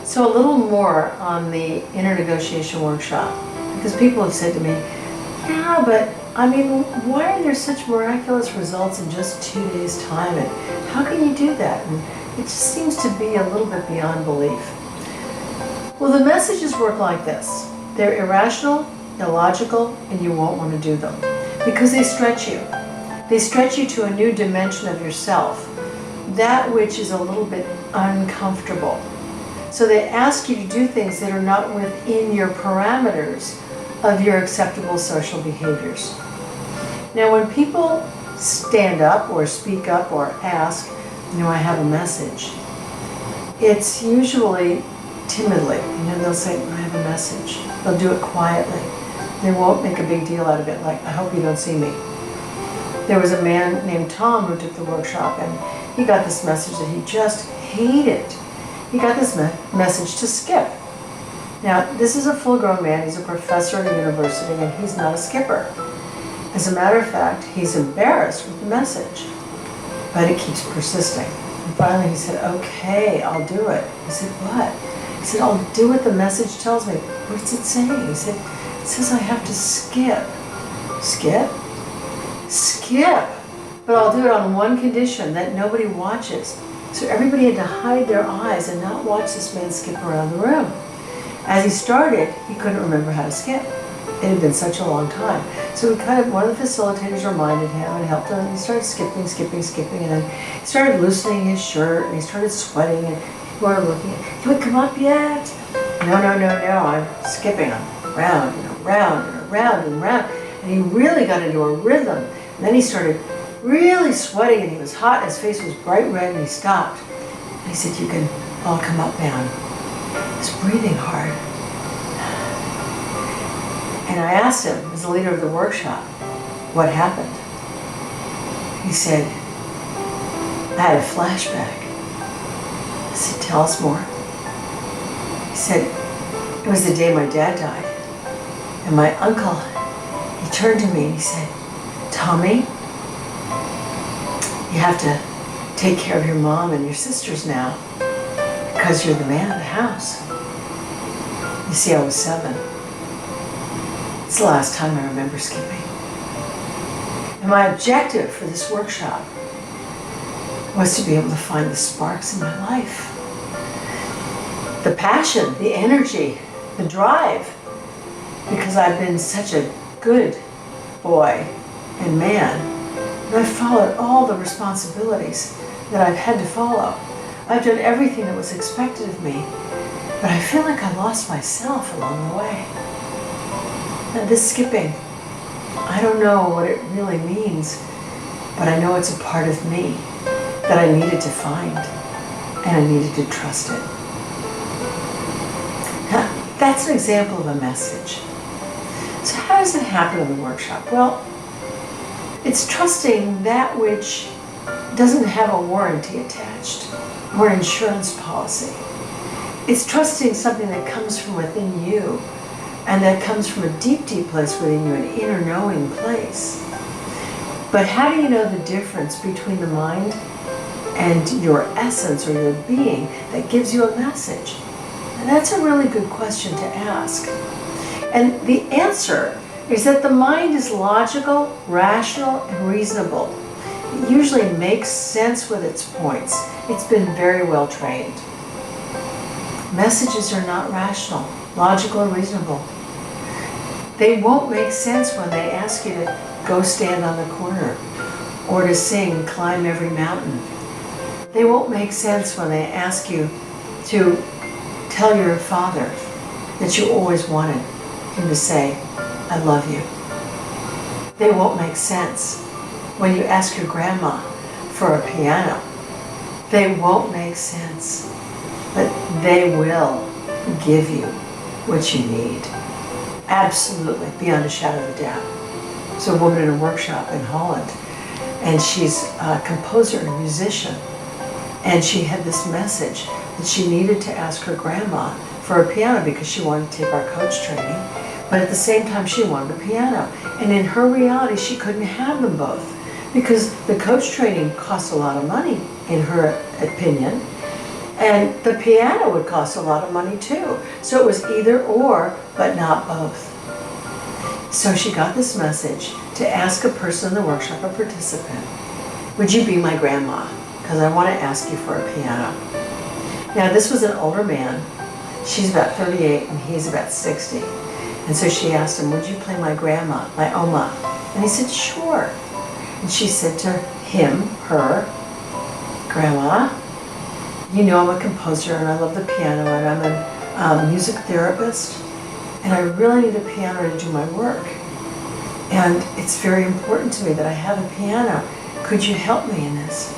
So a little more on the inner negotiation workshop, because people have said to me, yeah, but I mean, why are there such miraculous results in just 2 days' time? And how can you do that? And it just seems to be a little bit beyond belief. Well, the messages work like this. They're irrational, illogical, and you won't want to do them because they stretch you. They stretch you to a new dimension of yourself, that which is a little bit uncomfortable. So they ask you to do things that are not within your parameters of your acceptable social behaviors. Now, when people stand up or speak up or ask, I have a message, it's usually timidly. They'll say, I have a message. They'll do it quietly. They won't make a big deal out of it, like, I hope you don't see me. There was a man named Tom who took the workshop, and he got this message that he just hated. He got this message to skip. Now, this is a full-grown man. He's a professor at a university, and he's not a skipper. As a matter of fact, he's embarrassed with the message, but it keeps persisting. And finally he said, okay, I'll do it. I said, what? He said, I'll do what the message tells me. What's it saying? He said, it says I have to skip. Skip? Skip! But I'll do it on one condition, that nobody watches. So everybody had to hide their eyes and not watch this man skip around the room. As he started, he couldn't remember how to skip. It had been such a long time. So one of the facilitators reminded him and helped him, and he started skipping, and then he started loosening his shirt, and he started sweating, and people were looking at him. Can we come up yet? No, I'm skipping. I'm round and around and around and around. And he really got into a rhythm. And then he started really sweating, and he was hot, and his face was bright red, and he stopped. And he said, you can all come up now. He's breathing hard. And I asked him, as the leader of the workshop, what happened? He said, I had a flashback. I said, tell us more. He said, it was the day my dad died. And my uncle, he turned to me and he said, Tommy, you have to take care of your mom and your sisters now because you're the man of the house. You see, I was 7. It's the last time I remember skipping. And my objective for this workshop was to be able to find the sparks in my life. The passion, the energy, the drive, because I've been such a good boy and man, and I've followed all the responsibilities that I've had to follow. I've done everything that was expected of me, but I feel like I lost myself along the way. Now this skipping, I don't know what it really means, but I know it's a part of me that I needed to find, and I needed to trust it. Now, that's an example of a message. So how does it happen in the workshop? Well, it's trusting that which doesn't have a warranty attached or an insurance policy. It's trusting something that comes from within you, and that comes from a deep, deep place within you, an inner knowing place. But how do you know the difference between the mind and your essence or your being that gives you a message? And that's a really good question to ask. And the answer is that the mind is logical, rational, and reasonable. It usually makes sense with its points. It's been very well trained. Messages are not rational, logical, and reasonable. They won't make sense when they ask you to go stand on the corner or to sing, climb every mountain. They won't make sense when they ask you to tell your father that you always wanted him to say, I love you. They won't make sense when you ask your grandma for a piano. They won't make sense, but they will give you what you need. Absolutely, beyond a shadow of a doubt. There's a woman in a workshop in Holland, and she's a composer and a musician, and she had this message that she needed to ask her grandma for a piano because she wanted to take our coach training, but at the same time she wanted a piano. And in her reality, she couldn't have them both because the cost training cost a lot of money, in her opinion, And the piano would cost a lot of money too. So it was either or, but not both. So she got this message to ask a person in the workshop, a participant, would you be my grandma? Because I want to ask you for a piano. Now this was an older man. She's about 38 and he's about 60. And so she asked him, would you play my grandma, my Oma? And he said, sure. And she said to him, her, Grandma, you know I'm a composer and I love the piano and I'm a music therapist and I really need a piano to do my work. And it's very important to me that I have a piano. Could you help me in this?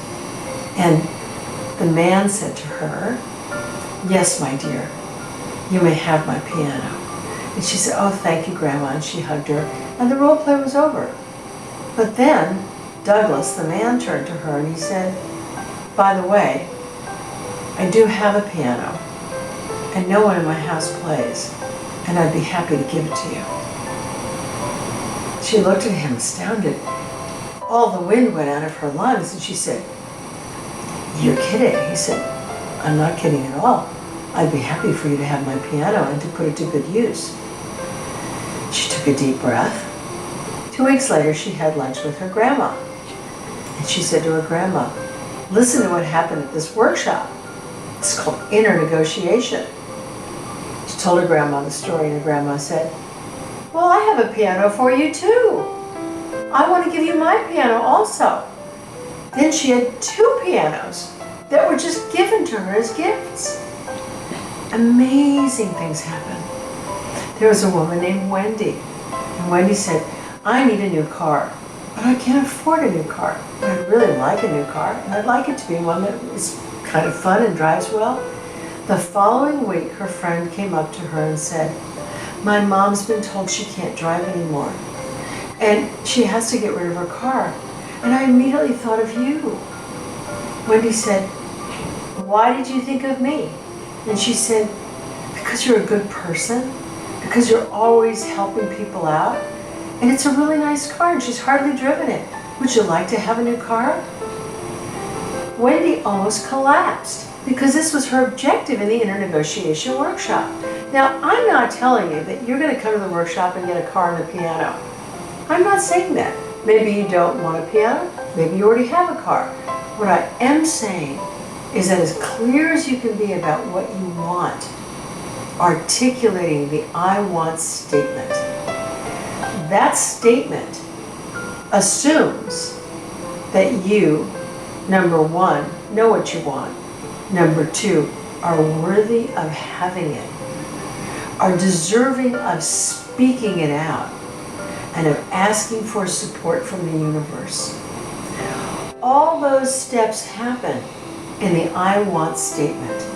And the man said to her, yes, my dear, you may have my piano. And she said, oh, thank you, Grandma. And she hugged her and the role play was over. But then Douglas, the man, turned to her and he said, by the way, I do have a piano, and no one in my house plays, and I'd be happy to give it to you. She looked at him astounded. All the wind went out of her lungs, and she said, you're kidding. He said, I'm not kidding at all. I'd be happy for you to have my piano and to put it to good use. She took a deep breath. 2 weeks later, she had lunch with her grandma, and she said to her grandma, listen to what happened at this workshop. It's called inner negotiation. She told her grandma the story, and her grandma said, well, I have a piano for you too. I want to give you my piano also. Then she had 2 pianos that were just given to her as gifts. Amazing things happened. There was a woman named Wendy, and Wendy said, I need a new car, but I can't afford a new car. But I'd really like a new car, and I'd like it to be one that is kind of fun and drives well. The following week, her friend came up to her and said, my mom's been told she can't drive anymore, and she has to get rid of her car. And I immediately thought of you. Wendy said, why did you think of me? And she said, because you're a good person, because you're always helping people out, and it's a really nice car, and she's hardly driven it. Would you like to have a new car? Wendy almost collapsed because this was her objective in the inner negotiation workshop. Now, I'm not telling you that you're going to come to the workshop and get a car and a piano. I'm not saying that. Maybe you don't want a piano. Maybe you already have a car. What I am saying is that as clear as you can be about what you want, articulating the I want statement. That statement assumes that you, number 1, know what you want. Number 2, are worthy of having it, are deserving of speaking it out, and of asking for support from the universe. All those steps happen in the I want statement.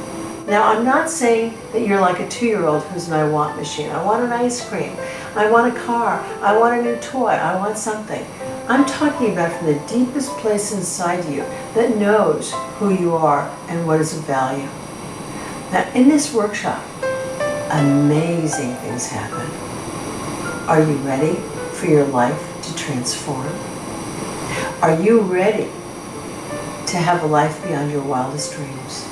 Now, I'm not saying that you're like a 2-year-old who's an I want machine. I want an ice cream. I want a car. I want a new toy. I want something. I'm talking about from the deepest place inside you that knows who you are and what is of value. Now, in this workshop, amazing things happen. Are you ready for your life to transform? Are you ready to have a life beyond your wildest dreams?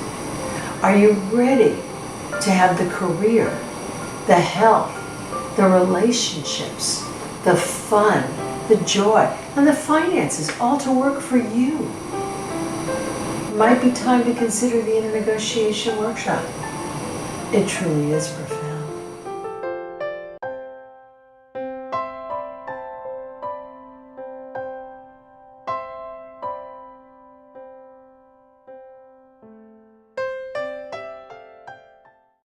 Are you ready to have the career, the health, the relationships, the fun, the joy, and the finances all to work for you? It might be time to consider the inner negotiation workshop. It truly is profound.